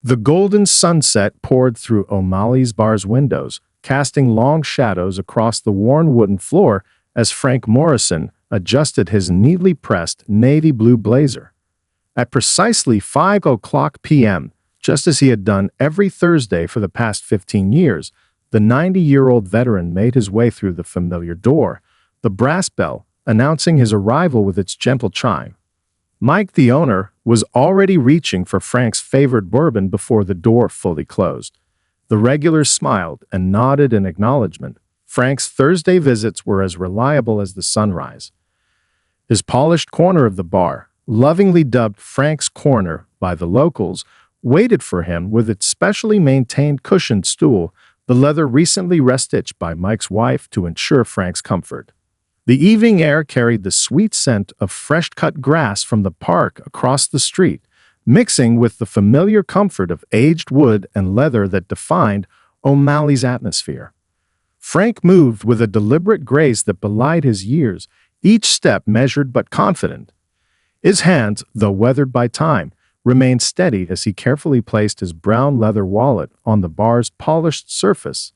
The golden sunset poured through O'Malley's bar's windows, casting long shadows across the worn wooden floor as Frank Morrison adjusted his neatly pressed navy blue blazer. At precisely 5 p.m., just as he had done every Thursday for the past 15 years, the 90-year-old veteran made his way through the familiar door, the brass bell announcing his arrival with its gentle chime. Mike, the owner, was already reaching for Frank's favorite bourbon before the door fully closed. The regulars smiled and nodded in acknowledgement. Frank's Thursday visits were as reliable as the sunrise. His polished corner of the bar, lovingly dubbed Frank's Corner by the locals, waited for him with its specially maintained cushioned stool, the leather recently restitched by Mike's wife to ensure Frank's comfort. The evening air carried the sweet scent of fresh-cut grass from the park across the street, mixing with the familiar comfort of aged wood and leather that defined O'Malley's atmosphere. Frank moved with a deliberate grace that belied his years, each step measured but confident. His hands, though weathered by time, remained steady as he carefully placed his brown leather wallet on the bar's polished surface.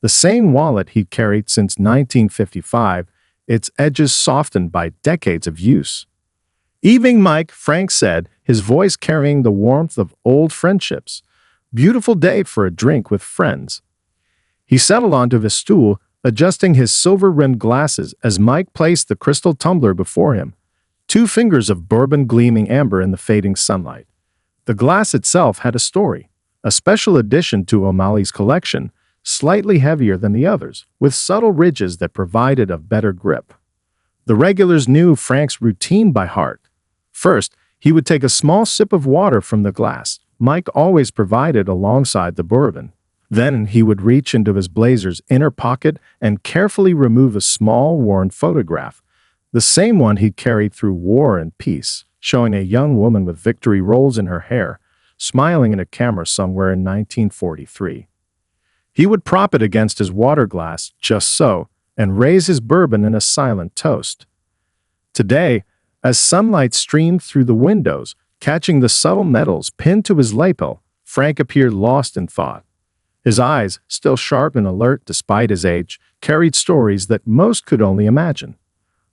The same wallet he'd carried since 1955, its edges softened by decades of use. "Evening, Mike," Frank said, his voice carrying the warmth of old friendships. "Beautiful day for a drink with friends." He settled onto his stool, adjusting his silver-rimmed glasses as Mike placed the crystal tumbler before him, 2 fingers of bourbon gleaming amber in the fading sunlight. The glass itself had a story, a special addition to O'Malley's collection, slightly heavier than the others, with subtle ridges that provided a better grip. The regulars knew Frank's routine by heart. First, he would take a small sip of water from the glass Mike always provided alongside the bourbon. Then he would reach into his blazer's inner pocket and carefully remove a small, worn photograph, the same one he'd carried through war and peace, showing a young woman with victory rolls in her hair, smiling at a camera somewhere in 1943. He would prop it against his water glass, just so, and raise his bourbon in a silent toast. Today, as sunlight streamed through the windows, catching the subtle metals pinned to his lapel, Frank appeared lost in thought. His eyes, still sharp and alert despite his age, carried stories that most could only imagine.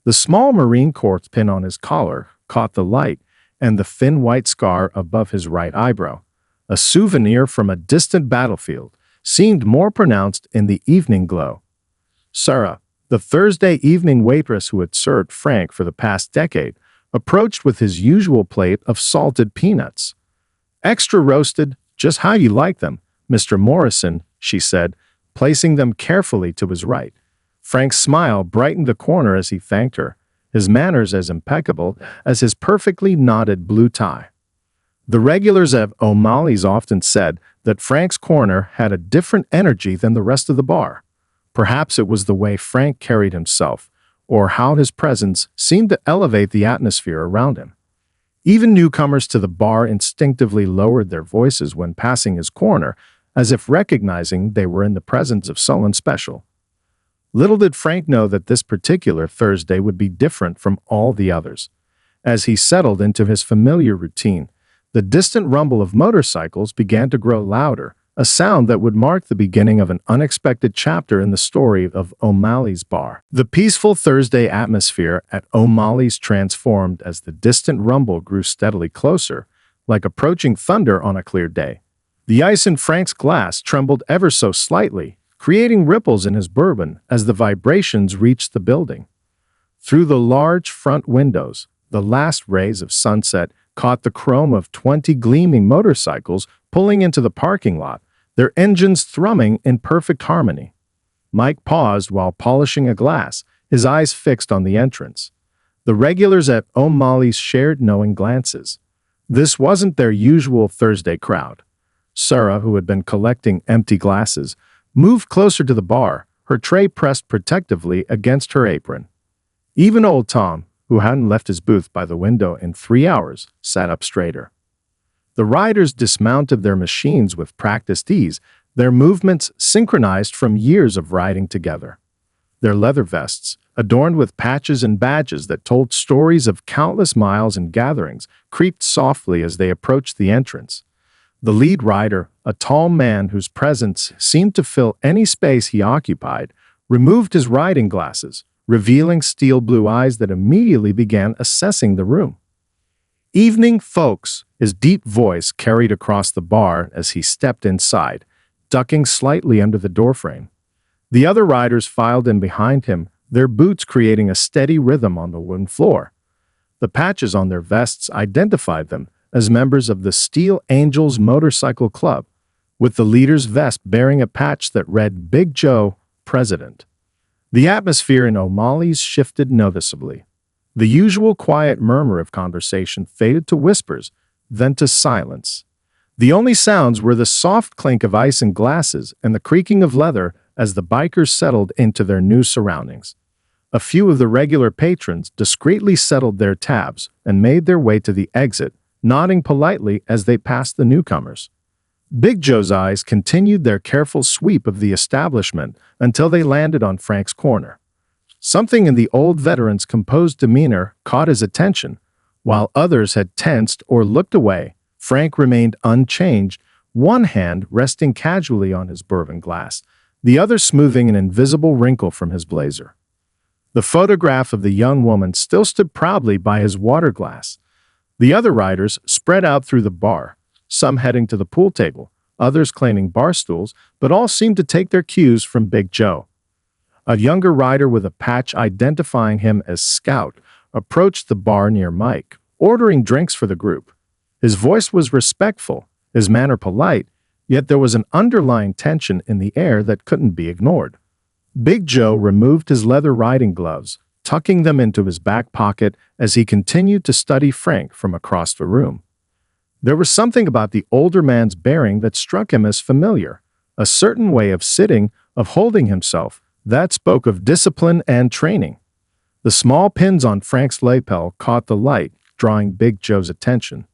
The small Marine Corps pin on his collar caught the light, and the thin white scar above his right eyebrow, a souvenir from a distant battlefield, seemed more pronounced in the evening glow. Sarah, the Thursday evening waitress who had served Frank for the past decade, approached with his usual plate of salted peanuts. "Extra roasted, just how you like them, Mr. Morrison," she said, placing them carefully to his right. Frank's smile brightened the corner as he thanked her, his manners as impeccable as his perfectly knotted blue tie. The regulars at O'Malley's often said that Frank's corner had a different energy than the rest of the bar. Perhaps it was the way Frank carried himself, or how his presence seemed to elevate the atmosphere around him. Even newcomers to the bar instinctively lowered their voices when passing his corner, as if recognizing they were in the presence of someone special. Little did Frank know that this particular Thursday would be different from all the others. As he settled into his familiar routine, the distant rumble of motorcycles began to grow louder, a sound that would mark the beginning of an unexpected chapter in the story of O'Malley's bar. The peaceful Thursday atmosphere at O'Malley's transformed as the distant rumble grew steadily closer, like approaching thunder on a clear day. The ice in Frank's glass trembled ever so slightly, creating ripples in his bourbon as the vibrations reached the building. Through the large front windows, the last rays of sunset caught the chrome of 20 gleaming motorcycles pulling into the parking lot, their engines thrumming in perfect harmony. Mike paused while polishing a glass, his eyes fixed on the entrance. The regulars at O'Malley's shared knowing glances. This wasn't their usual Thursday crowd. Sarah, who had been collecting empty glasses, moved closer to the bar, her tray pressed protectively against her apron. Even old Tom, who hadn't left his booth by the window in 3 hours, sat up straighter. The riders dismounted their machines with practiced ease, their movements synchronized from years of riding together. Their leather vests, adorned with patches and badges that told stories of countless miles and gatherings, creaked softly as they approached the entrance. The lead rider, a tall man whose presence seemed to fill any space he occupied, removed his riding glasses, revealing steel blue eyes that immediately began assessing the room. "Evening, folks," his deep voice carried across the bar as he stepped inside, ducking slightly under the doorframe. The other riders filed in behind him, their boots creating a steady rhythm on the wooden floor. The patches on their vests identified them as members of the Steel Angels Motorcycle Club, with the leader's vest bearing a patch that read Big Joe, President. The atmosphere in O'Malley's shifted noticeably. The usual quiet murmur of conversation faded to whispers, then to silence. The only sounds were the soft clink of ice and glasses and the creaking of leather as the bikers settled into their new surroundings. A few of the regular patrons discreetly settled their tabs and made their way to the exit, nodding politely as they passed the newcomers. Big Joe's eyes continued their careful sweep of the establishment until they landed on Frank's corner. Something in the old veteran's composed demeanor caught his attention. While others had tensed or looked away, Frank remained unchanged, one hand resting casually on his bourbon glass, the other smoothing an invisible wrinkle from his blazer. The photograph of the young woman still stood proudly by his water glass. The other riders spread out through the bar, some heading to the pool table, others claiming bar stools, but all seemed to take their cues from Big Joe. A younger rider with a patch identifying him as Scout approached the bar near Mike, ordering drinks for the group. His voice was respectful, his manner polite, yet there was an underlying tension in the air that couldn't be ignored. Big Joe removed his leather riding gloves, tucking them into his back pocket as he continued to study Frank from across the room. There was something about the older man's bearing that struck him as familiar, a certain way of sitting, of holding himself, that spoke of discipline and training. The small pins on Frank's lapel caught the light, drawing Big Joe's attention.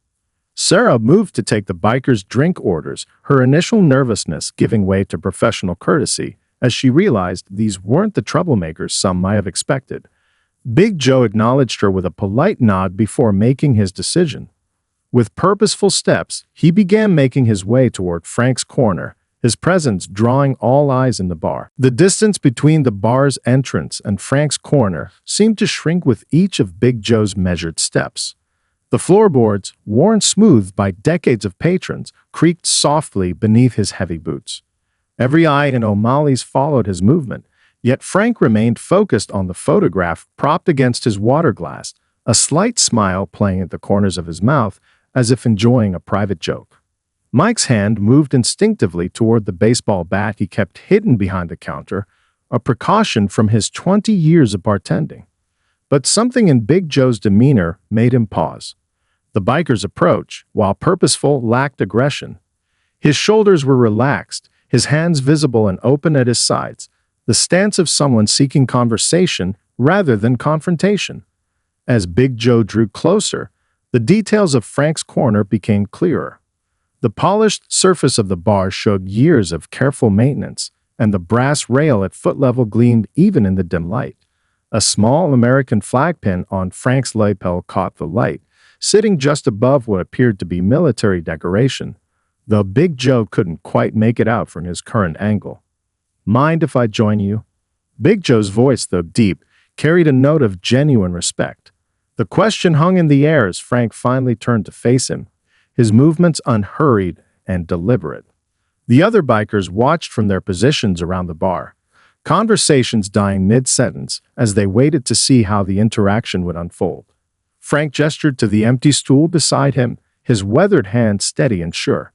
Sarah moved to take the bikers' drink orders, her initial nervousness giving way to professional courtesy, as she realized these weren't the troublemakers some might have expected. Big Joe acknowledged her with a polite nod before making his decision. With purposeful steps, he began making his way toward Frank's corner, his presence drawing all eyes in the bar. The distance between the bar's entrance and Frank's corner seemed to shrink with each of Big Joe's measured steps. The floorboards, worn smooth by decades of patrons, creaked softly beneath his heavy boots. Every eye in O'Malley's followed his movement, yet Frank remained focused on the photograph propped against his water glass, a slight smile playing at the corners of his mouth as if enjoying a private joke. Mike's hand moved instinctively toward the baseball bat he kept hidden behind the counter, a precaution from his 20 years of bartending. But something in Big Joe's demeanor made him pause. The biker's approach, while purposeful, lacked aggression. His shoulders were relaxed, his hands visible and open at his sides, the stance of someone seeking conversation rather than confrontation. As Big Joe drew closer, the details of Frank's corner became clearer. The polished surface of the bar showed years of careful maintenance, and the brass rail at foot level gleamed even in the dim light. A small American flag pin on Frank's lapel caught the light, sitting just above what appeared to be military decoration, though Big Joe couldn't quite make it out from his current angle. "Mind if I join you?" Big Joe's voice, though deep, carried a note of genuine respect. The question hung in the air as Frank finally turned to face him, his movements unhurried and deliberate. The other bikers watched from their positions around the bar, conversations dying mid-sentence as they waited to see how the interaction would unfold. Frank gestured to the empty stool beside him, his weathered hand steady and sure.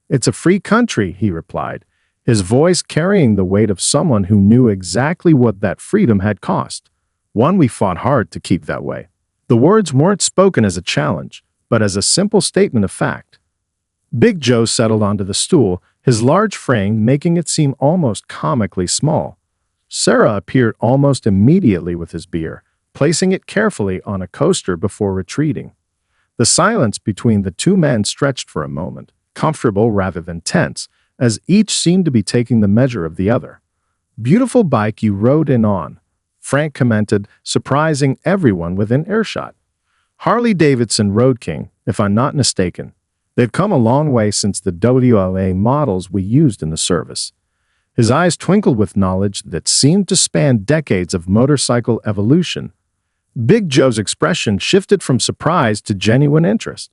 "It's a free country," he replied, his voice carrying the weight of someone who knew exactly what that freedom had cost. One we fought hard to keep that way. The words weren't spoken as a challenge, but as a simple statement of fact. Big Joe settled onto the stool, his large frame making it seem almost comically small. Sarah appeared almost immediately with his beer, placing it carefully on a coaster before retreating. The silence between the two men stretched for a moment, comfortable rather than tense, as each seemed to be taking the measure of the other. "Beautiful bike you rode in on," Frank commented, surprising everyone within earshot. "Harley-Davidson Road King, if I'm not mistaken." They've come a long way since the WLA models we used in the service. His eyes twinkled with knowledge that seemed to span decades of motorcycle evolution. Big Joe's expression shifted from surprise to genuine interest.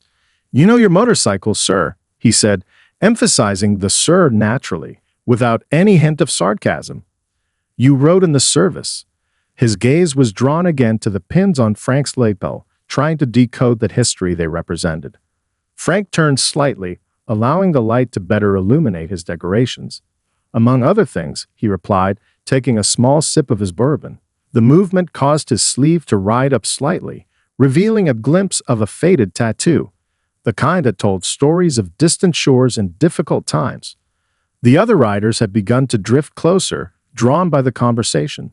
"You know your motorcycles, sir," he said, emphasizing the "sir" naturally, without any hint of sarcasm. "You rode in the service." His gaze was drawn again to the pins on Frank's lapel, trying to decode the history they represented. Frank turned slightly, allowing the light to better illuminate his decorations. "Among other things," he replied, taking a small sip of his bourbon. The movement caused his sleeve to ride up slightly, revealing a glimpse of a faded tattoo, the kind that told stories of distant shores and difficult times. The other riders had begun to drift closer, drawn by the conversation.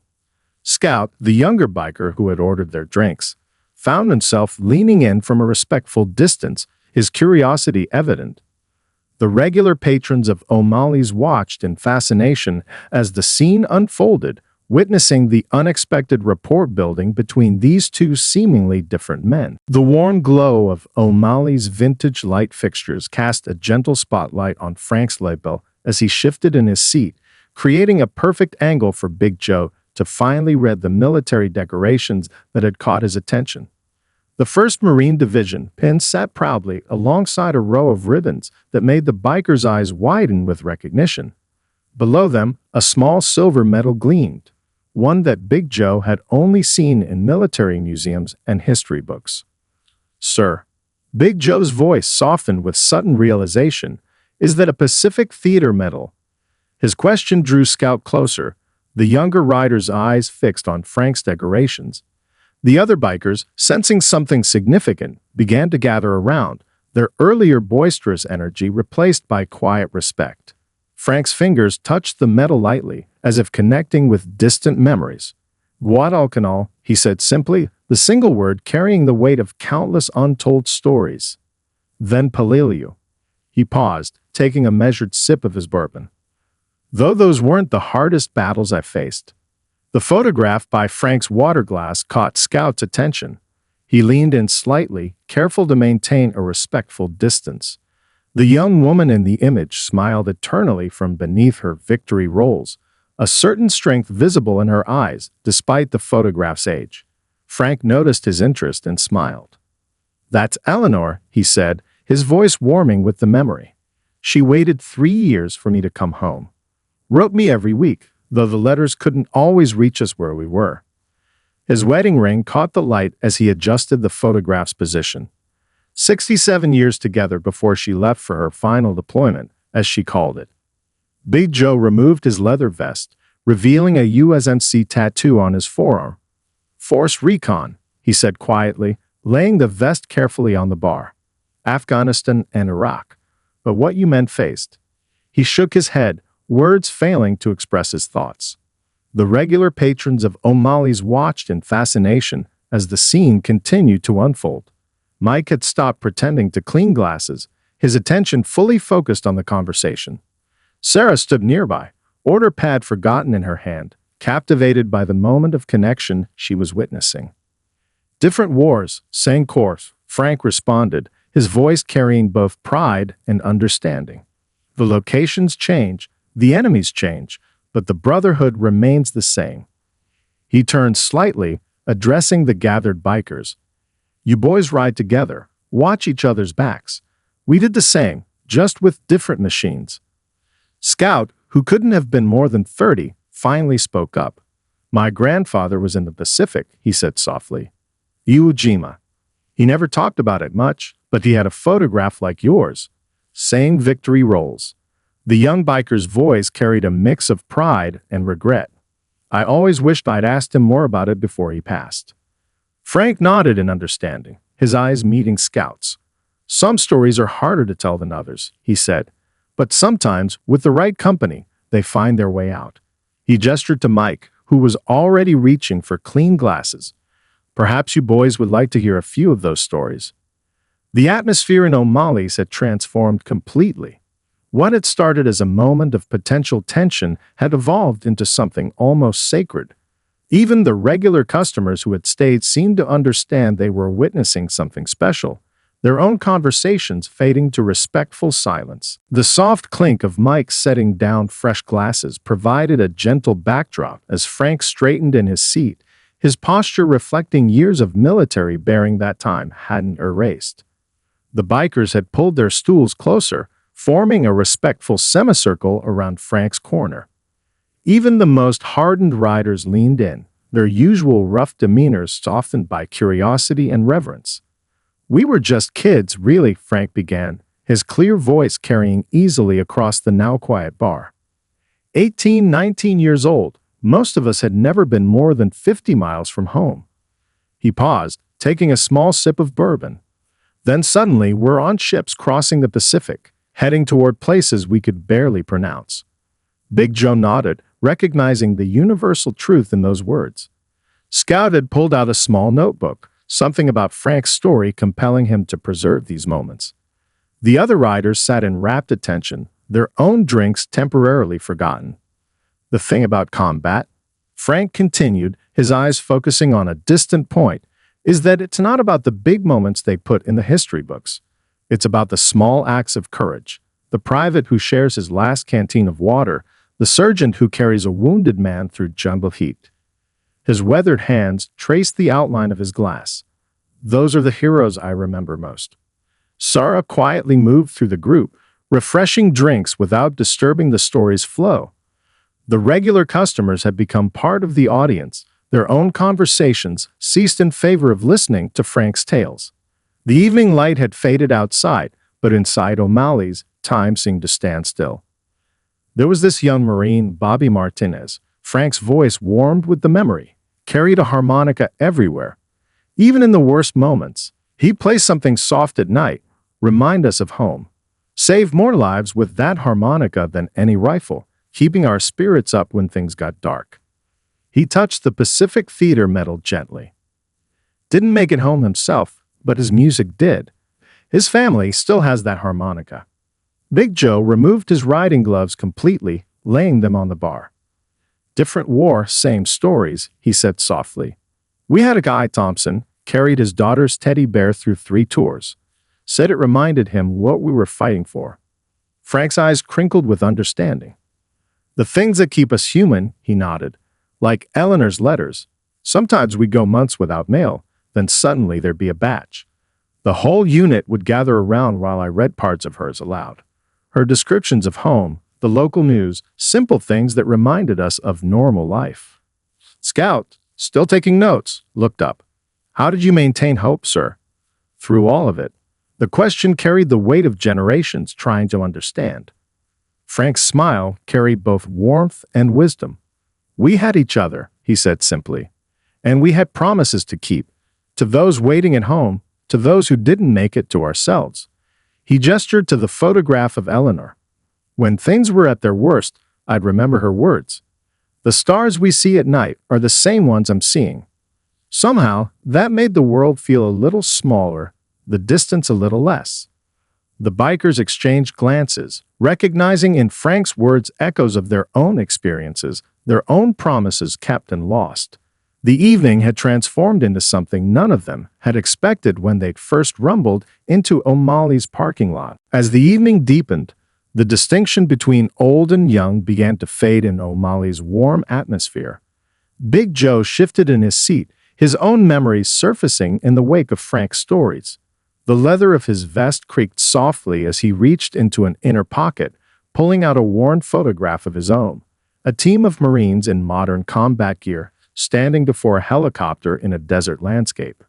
Scout, the younger biker who had ordered their drinks, found himself leaning in from a respectful distance, his curiosity evident. The regular patrons of O'Malley's watched in fascination as the scene unfolded, witnessing the unexpected rapport building between these two seemingly different men. The warm glow of O'Malley's vintage light fixtures cast a gentle spotlight on Frank's lapel as he shifted in his seat, creating a perfect angle for Big Joe to finally read the military decorations that had caught his attention. The 1st Marine Division pin sat proudly alongside a row of ribbons that made the biker's eyes widen with recognition. Below them, a small silver medal gleamed, one that Big Joe had only seen in military museums and history books. "Sir," Big Joe's voice softened with sudden realization, "is that a Pacific Theater medal?" His question drew Scout closer, the younger rider's eyes fixed on Frank's decorations. The other bikers, sensing something significant, began to gather around, their earlier boisterous energy replaced by quiet respect. Frank's fingers touched the metal lightly, as if connecting with distant memories. "Guadalcanal," he said simply, the single word carrying the weight of countless untold stories. "Then Palilio." He paused, taking a measured sip of his bourbon. "Though those weren't the hardest battles I faced." The photograph by Frank's water glass caught Scout's attention. He leaned in slightly, careful to maintain a respectful distance. The young woman in the image smiled eternally from beneath her victory rolls, a certain strength visible in her eyes despite the photograph's age. Frank noticed his interest and smiled. "That's Eleanor," he said, his voice warming with the memory. "She waited 3 years for me to come home. Wrote me every week, though the letters couldn't always reach us where we were." His wedding ring caught the light as he adjusted the photograph's position. 67 years together before she left for her final deployment, as she called it. Big Joe removed his leather vest, revealing a USMC tattoo on his forearm. "Force Recon," he said quietly, laying the vest carefully on the bar. "Afghanistan and Iraq. But what you men faced." He shook his head, words failing to express his thoughts. The regular patrons of O'Malley's watched in fascination as the scene continued to unfold. Mike had stopped pretending to clean glasses, his attention fully focused on the conversation. Sarah stood nearby, order pad forgotten in her hand, captivated by the moment of connection she was witnessing. "Different wars, same course," Frank responded, his voice carrying both pride and understanding. "The locations change, the enemies change, but the brotherhood remains the same." He turned slightly, addressing the gathered bikers. "You boys ride together, watch each other's backs. We did the same, just with different machines." Scout, who couldn't have been more than 30, finally spoke up. "My grandfather was in the Pacific," he said softly. "Iwo Jima. He never talked about it much, but he had a photograph like yours. Same victory rolls." The young biker's voice carried a mix of pride and regret. "I always wished I'd asked him more about it before he passed." Frank nodded in understanding, his eyes meeting Scout's. "Some stories are harder to tell than others," he said, "but sometimes, with the right company, they find their way out." He gestured to Mike, who was already reaching for clean glasses. "Perhaps you boys would like to hear a few of those stories." The atmosphere in O'Malley's had transformed completely. What had started as a moment of potential tension had evolved into something almost sacred. Even the regular customers who had stayed seemed to understand they were witnessing something special. their own conversations fading to respectful silence. The soft clink of Mike setting down fresh glasses provided a gentle backdrop as Frank straightened in his seat, his posture reflecting years of military bearing that time hadn't erased. The bikers had pulled their stools closer, forming a respectful semicircle around Frank's corner. Even the most hardened riders leaned in, their usual rough demeanors softened by curiosity and reverence. "We were just kids, really," Frank began, his clear voice carrying easily across the now quiet bar. 18, 19 years old, most of us had never been more than 50 miles from home. He paused, taking a small sip of bourbon. Then suddenly we're on ships crossing the Pacific, heading toward places we could barely pronounce. Big Joe nodded, recognizing the universal truth in those words. Scout had pulled out a small notebook, something about Frank's story compelling him to preserve these moments. The other riders sat in rapt attention, their own drinks temporarily forgotten. "The thing about combat," Frank continued, his eyes focusing on a distant point, "is that it's not about the big moments they put in the history books. It's about the small acts of courage, the private who shares his last canteen of water, the surgeon who carries a wounded man through jungle heat." His weathered hands traced the outline of his glass. "Those are the heroes I remember most." Sarah quietly moved through the group, refreshing drinks without disturbing the story's flow. The regular customers had become part of the audience. Their own conversations ceased in favor of listening to Frank's tales. The evening light had faded outside, but inside O'Malley's, time seemed to stand still. There was this young Marine, Bobby Martinez. Frank's voice warmed with the memory, carried a harmonica everywhere. Even in the worst moments, he'd play something soft at night, remind us of home. Save more lives with that harmonica than any rifle, keeping our spirits up when things got dark. He touched the Pacific Theater medal gently. Didn't make it home himself, but his music did. His family still has that harmonica. Big Joe removed his riding gloves completely, laying them on the bar. "Different war, same stories," he said softly. "We had a guy, Thompson, carried his daughter's teddy bear through 3 tours. Said it reminded him what we were fighting for." Frank's eyes crinkled with understanding. "The things that keep us human," he nodded. "Like Eleanor's letters. Sometimes we'd go months without mail, then suddenly there'd be a batch. The whole unit would gather around while I read parts of hers aloud. Her descriptions of home, the local news, simple things that reminded us of normal life." Scout, still taking notes, looked up. "How did you maintain hope, sir?" "Through all of it." The question carried the weight of generations trying to understand. Frank's smile carried both warmth and wisdom. "We had each other," he said simply. "And we had promises to keep. To those waiting at home, to those who didn't make it, to ourselves." He gestured to the photograph of Eleanor. "When things were at their worst, I'd remember her words. The stars we see at night are the same ones I'm seeing." Somehow, that made the world feel a little smaller, the distance a little less. The bikers exchanged glances, recognizing in Frank's words echoes of their own experiences, their own promises kept and lost. The evening had transformed into something none of them had expected when they'd first rumbled into O'Malley's parking lot. As the evening deepened, the distinction between old and young began to fade in O'Malley's warm atmosphere. Big Joe shifted in his seat, his own memories surfacing in the wake of Frank's stories. The leather of his vest creaked softly as he reached into an inner pocket, pulling out a worn photograph of his own. A team of Marines in modern combat gear, standing before a helicopter in a desert landscape.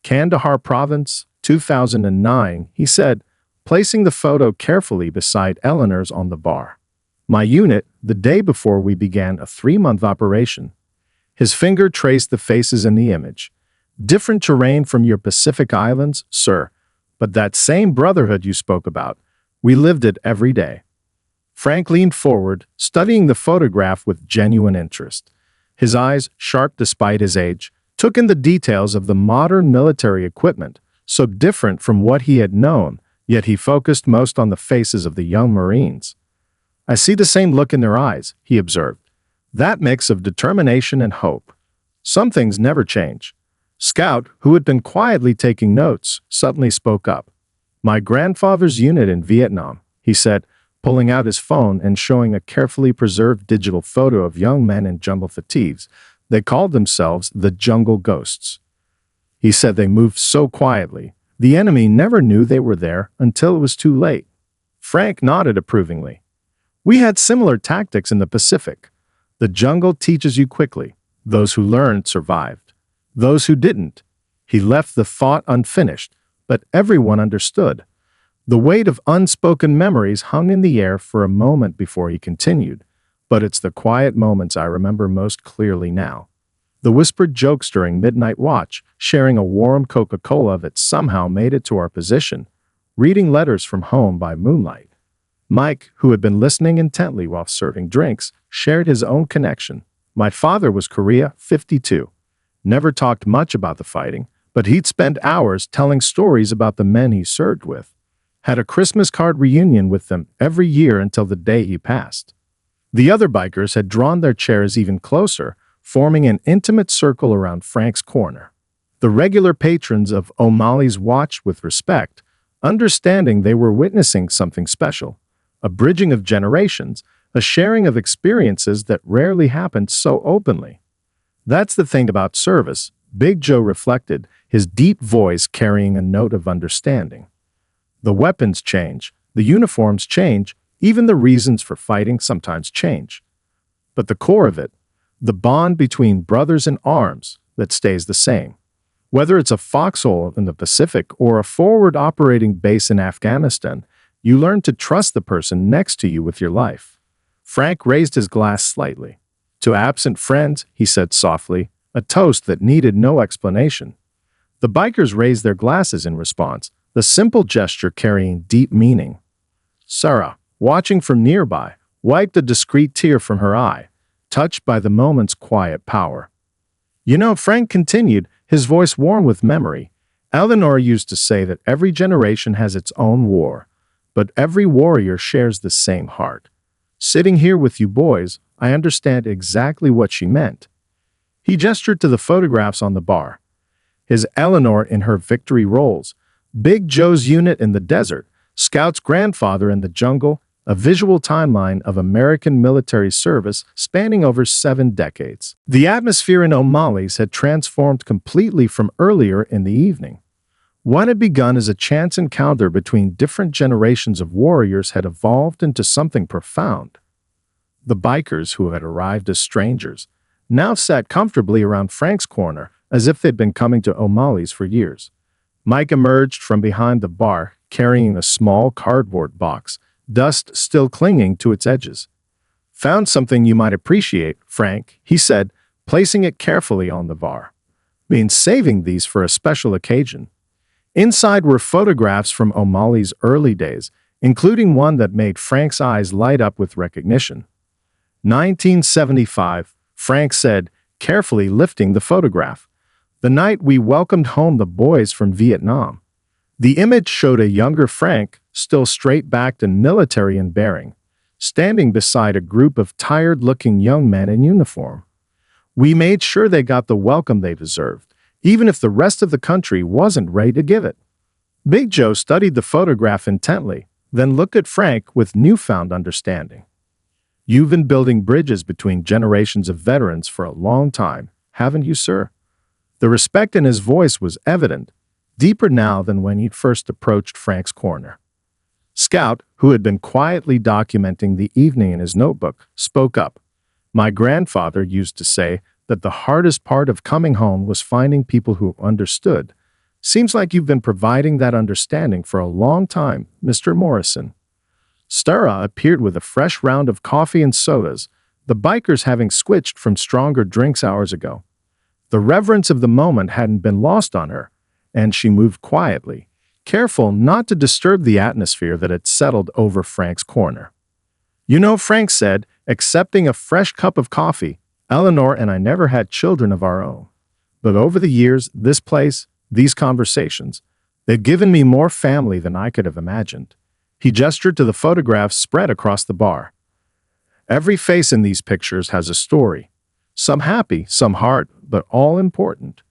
"Kandahar Province, 2009, he said, placing the photo carefully beside Eleanor's on the bar. "My unit, the day before we began a 3-month operation." His finger traced the faces in the image. "Different terrain from your Pacific Islands, sir, but that same brotherhood you spoke about. We lived it every day." Frank leaned forward, studying the photograph with genuine interest. His eyes, sharp despite his age, took in the details of the modern military equipment, so different from what he had known, yet he focused most on the faces of the young Marines. "I see the same look in their eyes," he observed. "That mix of determination and hope. Some things never change." Scout, who had been quietly taking notes, suddenly spoke up. "My grandfather's unit in Vietnam," he said, pulling out his phone and showing a carefully preserved digital photo of young men in jungle fatigues. They called themselves the Jungle Ghosts. He said they moved so quietly, the enemy never knew they were there until it was too late. Frank nodded approvingly. "We had similar tactics in the Pacific. The jungle teaches you quickly. Those who learned survived. Those who didn't." He left the thought unfinished, but everyone understood. The weight of unspoken memories hung in the air for a moment before he continued. "But it's the quiet moments I remember most clearly now. The whispered jokes during midnight watch, sharing a warm Coca-Cola that somehow made it to our position, reading letters from home by moonlight." Mike, who had been listening intently while serving drinks, shared his own connection. "My father was Korea 52. Never talked much about the fighting, but he'd spend hours telling stories about the men he served with. Had a Christmas card reunion with them every year until the day he passed." The other bikers had drawn their chairs even closer, forming an intimate circle around Frank's corner. The regular patrons of O'Malley's watched with respect, understanding they were witnessing something special, a bridging of generations, a sharing of experiences that rarely happened so openly. "That's the thing about service," Big Joe reflected, his deep voice carrying a note of understanding. "The weapons change, the uniforms change, even the reasons for fighting sometimes change. But the core of it, the bond between brothers in arms, that stays the same. Whether it's a foxhole in the Pacific or a forward operating base in Afghanistan, you learn to trust the person next to you with your life." Frank raised his glass slightly. "To absent friends," he said softly, a toast that needed no explanation. The bikers raised their glasses in response, the simple gesture carrying deep meaning. Sarah, watching from nearby, wiped a discreet tear from her eye, touched by the moment's quiet power. "You know," Frank continued, his voice warm with memory, "Eleanor used to say that every generation has its own war, but every warrior shares the same heart. Sitting here with you boys, I understand exactly what she meant." He gestured to the photographs on the bar. His Eleanor in her victory roles, Big Joe's unit in the desert, Scout's grandfather in the jungle, a visual timeline of American military service spanning over 7 decades. The atmosphere in O'Malley's had transformed completely from earlier in the evening. What had begun as a chance encounter between different generations of warriors had evolved into something profound. The bikers, who had arrived as strangers, now sat comfortably around Frank's corner as if they'd been coming to O'Malley's for years. Mike emerged from behind the bar, carrying a small cardboard box, dust still clinging to its edges. "Found something you might appreciate, Frank," he said, placing it carefully on the bar. "Been saving these for a special occasion." Inside were photographs from O'Malley's early days, including one that made Frank's eyes light up with recognition. 1975, Frank said, carefully lifting the photograph. "The night we welcomed home the boys from Vietnam." The image showed a younger Frank, still straight-backed and military in bearing, standing beside a group of tired-looking young men in uniform. "We made sure they got the welcome they deserved, even if the rest of the country wasn't ready to give it." Big Joe studied the photograph intently, then looked at Frank with newfound understanding. "You've been building bridges between generations of veterans for a long time, haven't you, sir?" The respect in his voice was evident, deeper now than when he'd first approached Frank's corner. Scout, who had been quietly documenting the evening in his notebook, spoke up. "My grandfather used to say that the hardest part of coming home was finding people who understood. Seems like you've been providing that understanding for a long time, Mr. Morrison." Stara appeared with a fresh round of coffee and sodas, the bikers having switched from stronger drinks hours ago. The reverence of the moment hadn't been lost on her, and she moved quietly, careful not to disturb the atmosphere that had settled over Frank's corner. "You know," Frank said, accepting a fresh cup of coffee, "Eleanor and I never had children of our own. But over the years, this place, these conversations, they've given me more family than I could have imagined." He gestured to the photographs spread across the bar. "Every face in these pictures has a story. Some happy, some hard, but all important."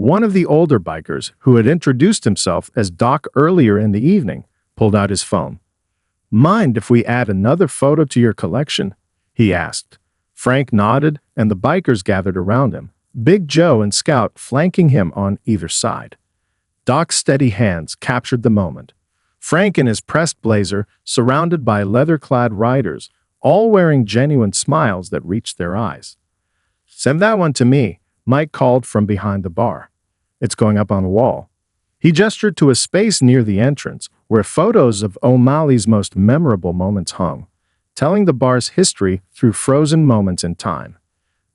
One of the older bikers, who had introduced himself as Doc earlier in the evening, pulled out his phone. "Mind if we add another photo to your collection?" he asked. Frank nodded, and the bikers gathered around him, Big Joe and Scout flanking him on either side. Doc's steady hands captured the moment. Frank in his pressed blazer, surrounded by leather-clad riders, all wearing genuine smiles that reached their eyes. "Send that one to me," Mike called from behind the bar. "It's going up on the wall." He gestured to a space near the entrance where photos of O'Malley's most memorable moments hung, telling the bar's history through frozen moments in time.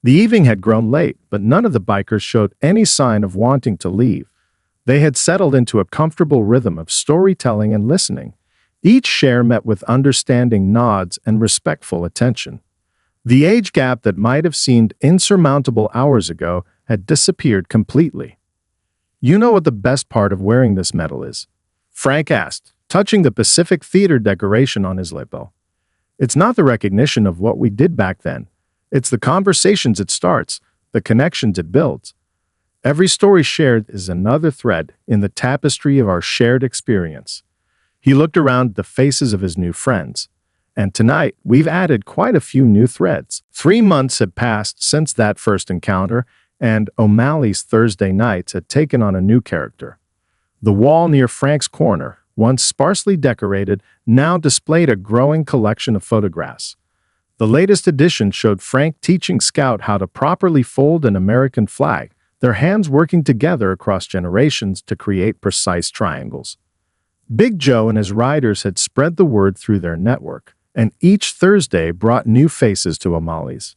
The evening had grown late, but none of the bikers showed any sign of wanting to leave. They had settled into a comfortable rhythm of storytelling and listening, each share met with understanding nods and respectful attention. The age gap that might have seemed insurmountable hours ago had disappeared completely. "You know what the best part of wearing this medal is?" Frank asked, touching the Pacific Theater decoration on his lapel. "It's not the recognition of what we did back then. It's the conversations it starts, the connections it builds. Every story shared is another thread in the tapestry of our shared experience." He looked around the faces of his new friends. "And tonight, we've added quite a few new threads." 3 months had passed since that first encounter, and O'Malley's Thursday nights had taken on a new character. The wall near Frank's corner, once sparsely decorated, now displayed a growing collection of photographs. The latest edition showed Frank teaching Scout how to properly fold an American flag, their hands working together across generations to create precise triangles. Big Joe and his riders had spread the word through their network, and each Thursday brought new faces to O'Malley's.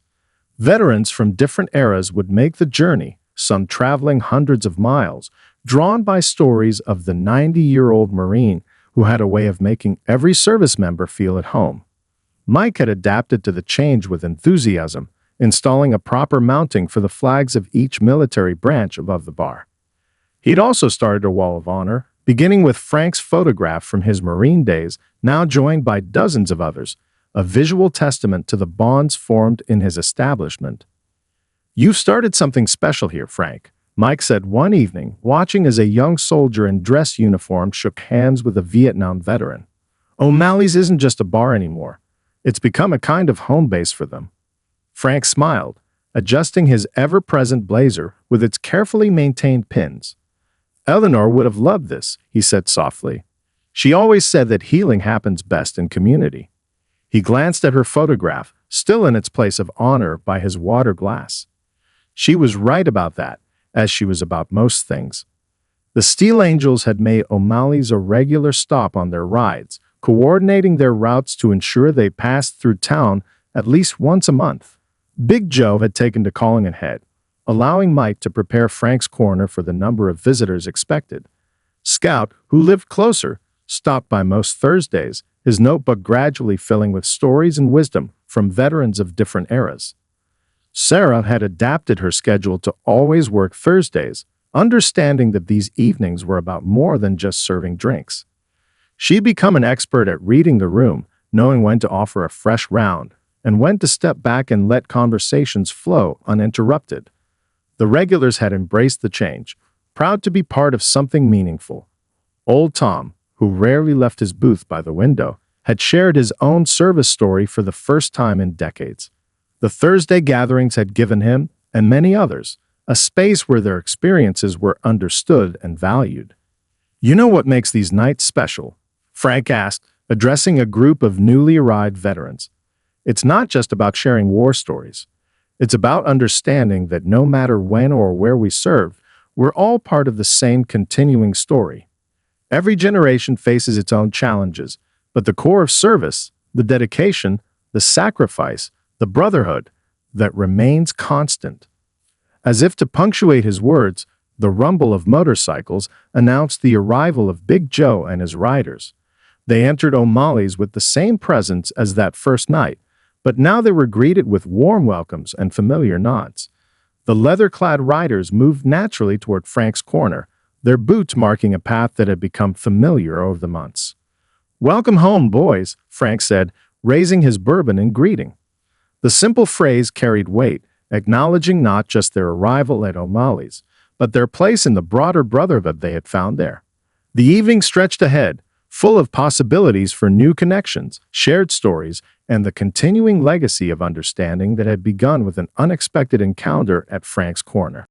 Veterans from different eras would make the journey, some traveling hundreds of miles, drawn by stories of the 90-year-old Marine who had a way of making every service member feel at home. Mike had adapted to the change with enthusiasm, installing a proper mounting for the flags of each military branch above the bar. He'd also started a wall of honor, beginning with Frank's photograph from his Marine days, now joined by dozens of others, a visual testament to the bonds formed in his establishment. "You've started something special here, Frank," Mike said one evening, watching as a young soldier in dress uniform shook hands with a Vietnam veteran. "O'Malley's isn't just a bar anymore. It's become a kind of home base for them." Frank smiled, adjusting his ever-present blazer with its carefully maintained pins. "Eleanor would have loved this," he said softly. "She always said that healing happens best in community." He glanced at her photograph, still in its place of honor by his water glass. She was right about that, as she was about most things. The Steel Angels had made O'Malley's a regular stop on their rides, coordinating their routes to ensure they passed through town at least once a month. Big Joe had taken to calling ahead, allowing Mike to prepare Frank's corner for the number of visitors expected. Scout, who lived closer, stopped by most Thursdays, his notebook gradually filling with stories and wisdom from veterans of different eras. Sarah had adapted her schedule to always work Thursdays, understanding that these evenings were about more than just serving drinks. She'd become an expert at reading the room, knowing when to offer a fresh round, and when to step back and let conversations flow uninterrupted. The regulars had embraced the change, proud to be part of something meaningful. Old Tom, who rarely left his booth by the window, had shared his own service story for the first time in decades. The Thursday gatherings had given him, and many others, a space where their experiences were understood and valued. "You know what makes these nights special?" Frank asked, addressing a group of newly arrived veterans. "It's not just about sharing war stories. It's about understanding that no matter when or where we served, we're all part of the same continuing story. Every generation faces its own challenges, but the core of service, the dedication, the sacrifice, the brotherhood, that remains constant." As if to punctuate his words, the rumble of motorcycles announced the arrival of Big Joe and his riders. They entered O'Malley's with the same presence as that first night, but now they were greeted with warm welcomes and familiar nods. The leather-clad riders moved naturally toward Frank's corner, their boots marking a path that had become familiar over the months. "Welcome home, boys," Frank said, raising his bourbon in greeting. The simple phrase carried weight, acknowledging not just their arrival at O'Malley's, but their place in the broader brotherhood they had found there. The evening stretched ahead, full of possibilities for new connections, shared stories, and the continuing legacy of understanding that had begun with an unexpected encounter at Frank's corner.